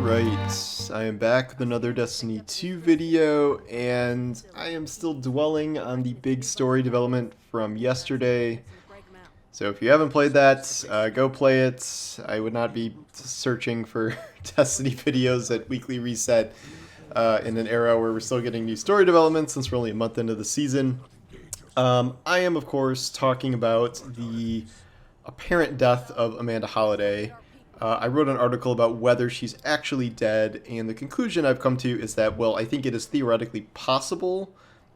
Alright, I am back with another Destiny 2 video, and I am still dwelling on the big story development from yesterday. So if you haven't played that, go play it. I would not be searching for Destiny videos at Weekly Reset in an era where we're still getting new story developments since we're only a month into the season. I am, of course, talking about the apparent death of Amanda Holliday. I wrote an article about whether she's actually dead, and the conclusion I've come to is that, well, I think it is theoretically possible,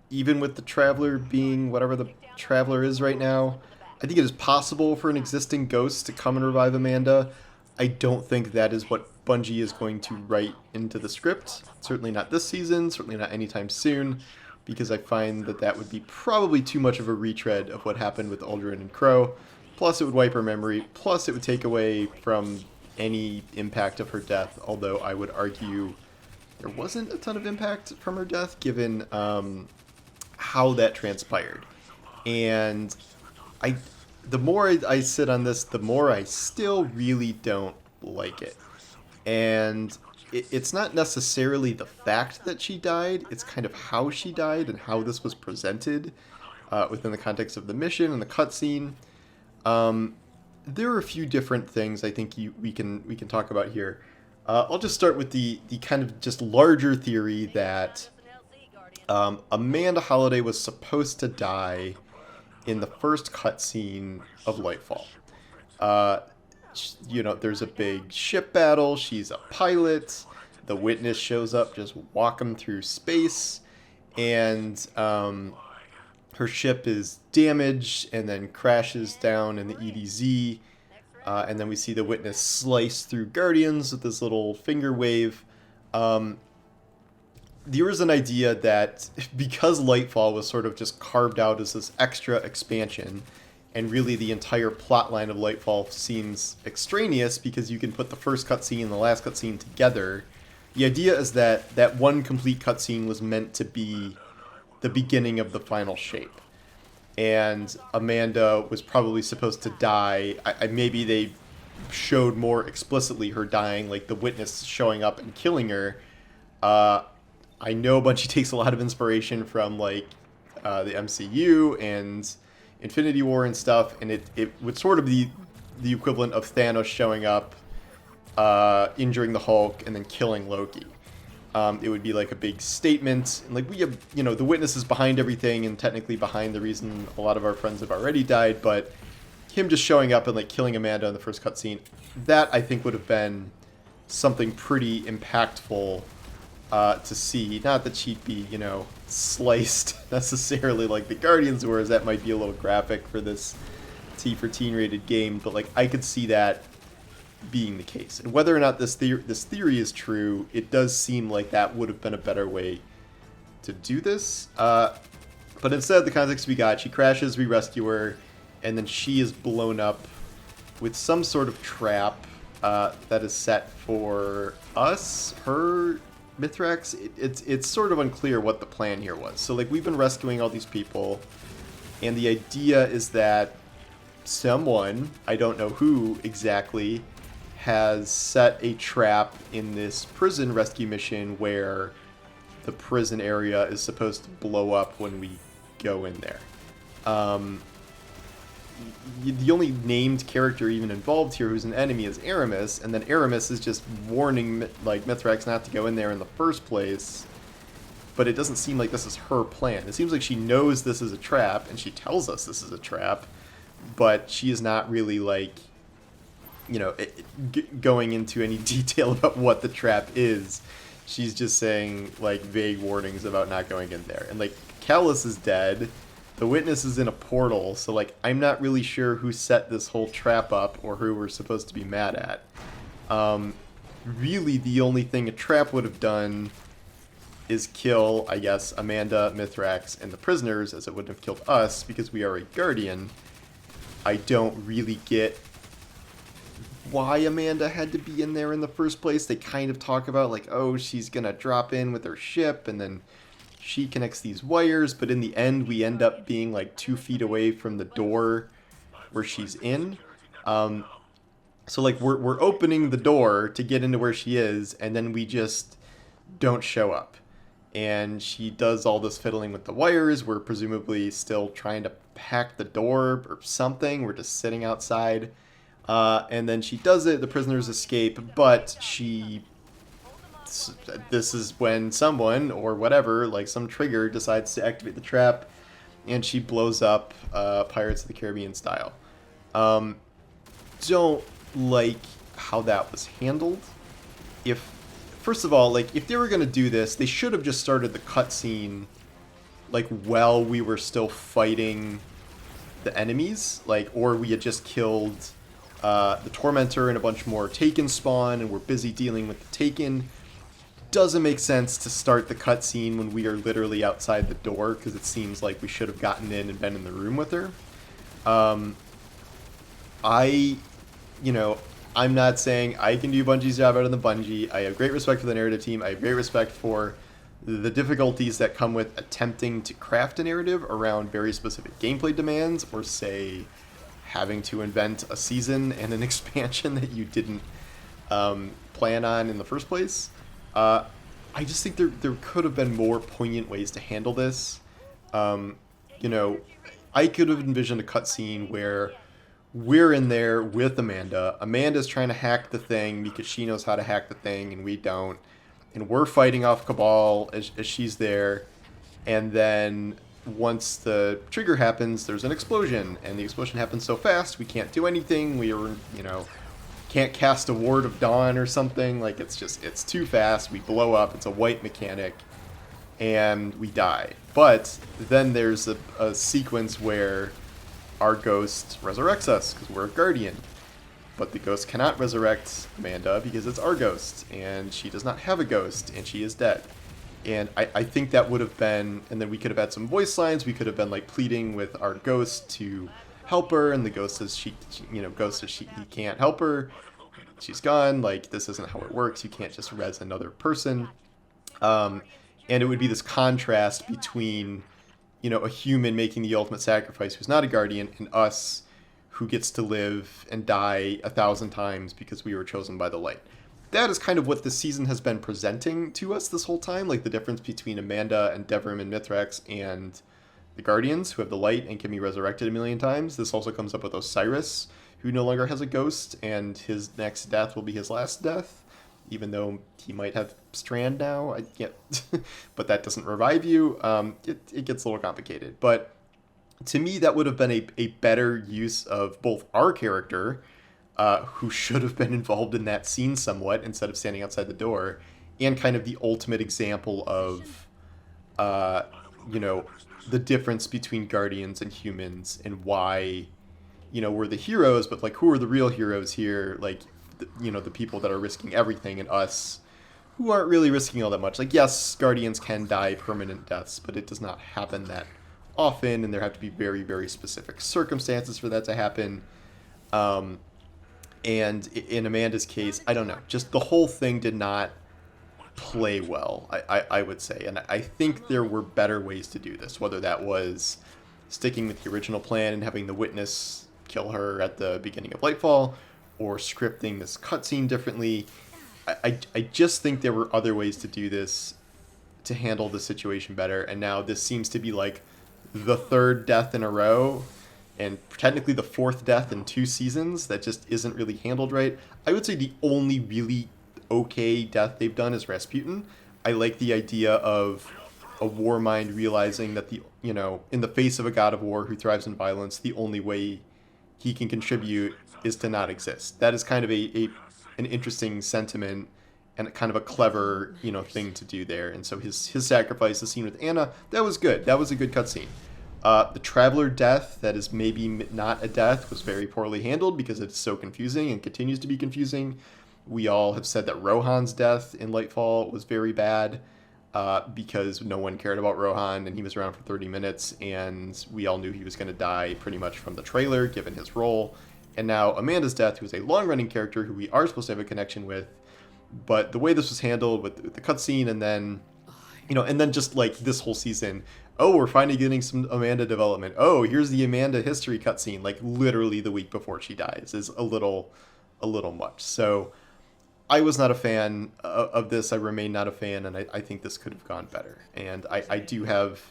even with the Traveler being whatever the Traveler is right now. I think it is possible for an existing ghost to come and revive Amanda. I don't think that is what Bungie is going to write into the script. Certainly not this season, certainly not anytime soon, because I find that that would be probably too much of a retread of what happened with Aldrin and Crow. Plus, it would wipe her memory. Plus, it would take away from any impact of her death, although I would argue there wasn't a ton of impact from her death, given how that transpired. And the more I sit on this, the more I still really don't like it. And it's not necessarily the fact that she died, it's kind of how she died and how this was presented within the context of the mission and the cutscene. There are a few different things I think we can talk about here. I'll just start with the kind of just larger theory that Amanda Holliday was supposed to die in the first cutscene of Lightfall. There's a big ship battle. She's a pilot. The Witness shows up, just walking through space, and her ship is damaged and then crashes down in the EDZ. And then we see the Witness slice through Guardians with this little finger wave. There is an idea that because Lightfall was sort of just carved out as this extra expansion, and really the entire plotline of Lightfall seems extraneous because you can put the first cutscene and the last cutscene together. The idea is that that one complete cutscene was meant to be the beginning of the final shape. And Amanda was probably supposed to die. Maybe they showed more explicitly her dying, like the Witness showing up and killing her. I know Bungie takes a lot of inspiration from the MCU and Infinity War and stuff, and it would sort of be the equivalent of Thanos showing up, injuring the Hulk, and then killing Loki. It would be like a big statement, and like we have, the Witness is behind everything and technically behind the reason a lot of our friends have already died, but him just showing up and like killing Amanda in the first cutscene, that I think would have been something pretty impactful to see. Not that she'd be, sliced necessarily like the Guardians were, as that might be a little graphic for this T for teen rated game, but like I could see that being the case. And whether or not this theory is true, it does seem like that would have been a better way to do this. But instead, the context we got, she crashes, we rescue her, and then she is blown up with some sort of trap that is set for us, her, Mithrax. It's sort of unclear what the plan here was. So like we've been rescuing all these people, and the idea is that someone, I don't know who exactly, has set a trap in this prison rescue mission where the prison area is supposed to blow up when we go in there. The only named character even involved here who's an enemy is Aramis, and then Aramis is just warning Mithrax not to go in there in the first place, but it doesn't seem like this is her plan. It seems like she knows this is a trap, and she tells us this is a trap, but she is not really going into any detail about what the trap is. She's just saying vague warnings about not going in there. And Callus is dead. The Witness is in a portal, so I'm not really sure who set this whole trap up or who we're supposed to be mad at. Really, the only thing a trap would have done is kill, I guess, Amanda, Mithrax, and the prisoners, as it wouldn't have killed us because we are a Guardian. I don't really get why Amanda had to be in there in the first place. They kind of talk about oh, she's gonna drop in with her ship and then she connects these wires, but in the end we end up being 2 feet away from the door where she's in. So like we're opening the door to get into where she is, and then we just don't show up. And she does all this fiddling with the wires. We're presumably still trying to hack the door or something. We're just sitting outside. And then she does it. The prisoners escape, but this is when someone or whatever, like some trigger, decides to activate the trap, and she blows up Pirates of the Caribbean style. Don't like how that was handled. If First of all, like if they were gonna do this, they should have just started the cutscene like while we were still fighting the enemies, like, or we had just killed the Tormentor and a bunch more Taken spawn, and we're busy dealing with the Taken. Doesn't make sense to start the cutscene when we are literally outside the door, because it seems like we should have gotten in and been in the room with her. I, you know, I'm not saying I can do Bungie's job better than Bungie. I have great respect for the narrative team. I have great respect for the difficulties that come with attempting to craft a narrative around very specific gameplay demands, or say having to invent a season and an expansion that you didn't plan on in the first place. I just think there could have been more poignant ways to handle this. You know, I could have envisioned a cutscene where we're in there with Amanda. Amanda's trying to hack the thing because she knows how to hack the thing and we don't. And we're fighting off Cabal as she's there. And then once the trigger happens, there's an explosion. And the explosion happens so fast, we can't do anything. We are, can't cast a Ward of Dawn or something. Like, it's too fast. We blow up. It's a white mechanic. And we die. But then there's a sequence where our ghost resurrects us because we're a guardian. But the ghost cannot resurrect Amanda because it's our ghost, and she does not have a ghost, and she is dead. And I think that would have been, and then we could have had some voice lines. We could have been like pleading with our ghost to help her, and the ghost says he can't help her. She's gone. Like, this isn't how it works. You can't just res another person. And it would be this contrast between, a human making the ultimate sacrifice who's not a guardian, and us who gets to live and die 1,000 times because we were chosen by the light. That is kind of what this season has been presenting to us this whole time, like the difference between Amanda and Devrim and Mithrax and the Guardians, who have the light and can be resurrected a million times. This also comes up with Osiris, who no longer has a ghost, and his next death will be his last death, even though he might have Strand now. But that doesn't revive you. It gets a little complicated. But to me, that would have been a better use of both our character, who should have been involved in that scene somewhat instead of standing outside the door, and kind of the ultimate example of, the difference between Guardians and humans, and why, we're the heroes, but like, who are the real heroes here? Like, the people that are risking everything, and us who aren't really risking all that much. Like, yes, Guardians can die permanent deaths, but it does not happen that often, and there have to be very, very specific circumstances for that to happen. And in Amanda's case, I don't know, just the whole thing did not play well, I would say. And I think there were better ways to do this, whether that was sticking with the original plan and having the witness kill her at the beginning of Lightfall, or scripting this cutscene differently. I just think there were other ways to do this to handle the situation better, and now this seems to be like the third death in a row, and technically the fourth death in 2 seasons that just isn't really handled right. I would say the only really okay death they've done is Rasputin. I like the idea of a war mind realizing that in the face of a god of war who thrives in violence, the only way he can contribute is to not exist. That is kind of an interesting sentiment and kind of a clever, thing to do there. And so his sacrifice, the scene with Anna, that was good. That was a good cutscene. The Traveler death, that is maybe not a death, was very poorly handled because it's so confusing and continues to be confusing. We all have said that Rohan's death in Lightfall was very bad because no one cared about Rohan, and he was around for 30 minutes, and we all knew he was going to die pretty much from the trailer, given his role. And now Amanda's death, who is a long-running character who we are supposed to have a connection with, but the way this was handled with the cutscene, and then, and then just like this whole season, oh, we're finally getting some Amanda development. Oh, here's the Amanda history cutscene, like literally the week before she dies, is a little a little much. So I was not a fan of this. I remain not a fan, and I think this could have gone better. And I do have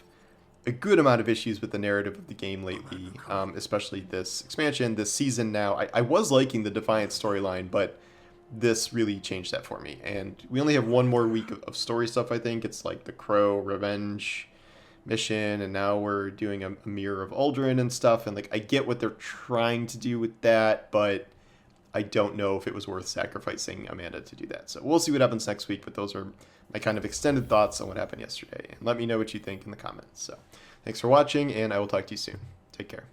a good amount of issues with the narrative of the game lately, especially this expansion, this season now. I was liking the Defiant storyline, but this really changed that for me. And we only have one more week of story stuff, I think. It's like the Crow Revenge mission, and now we're doing a Mirror of Uldren and stuff. And like, I get what they're trying to do with that, but I don't know if it was worth sacrificing Amanda to do that. So we'll see what happens next week, but those are my kind of extended thoughts on what happened yesterday. And let me know what you think in the comments. So thanks for watching, and I will talk to you soon. Take care.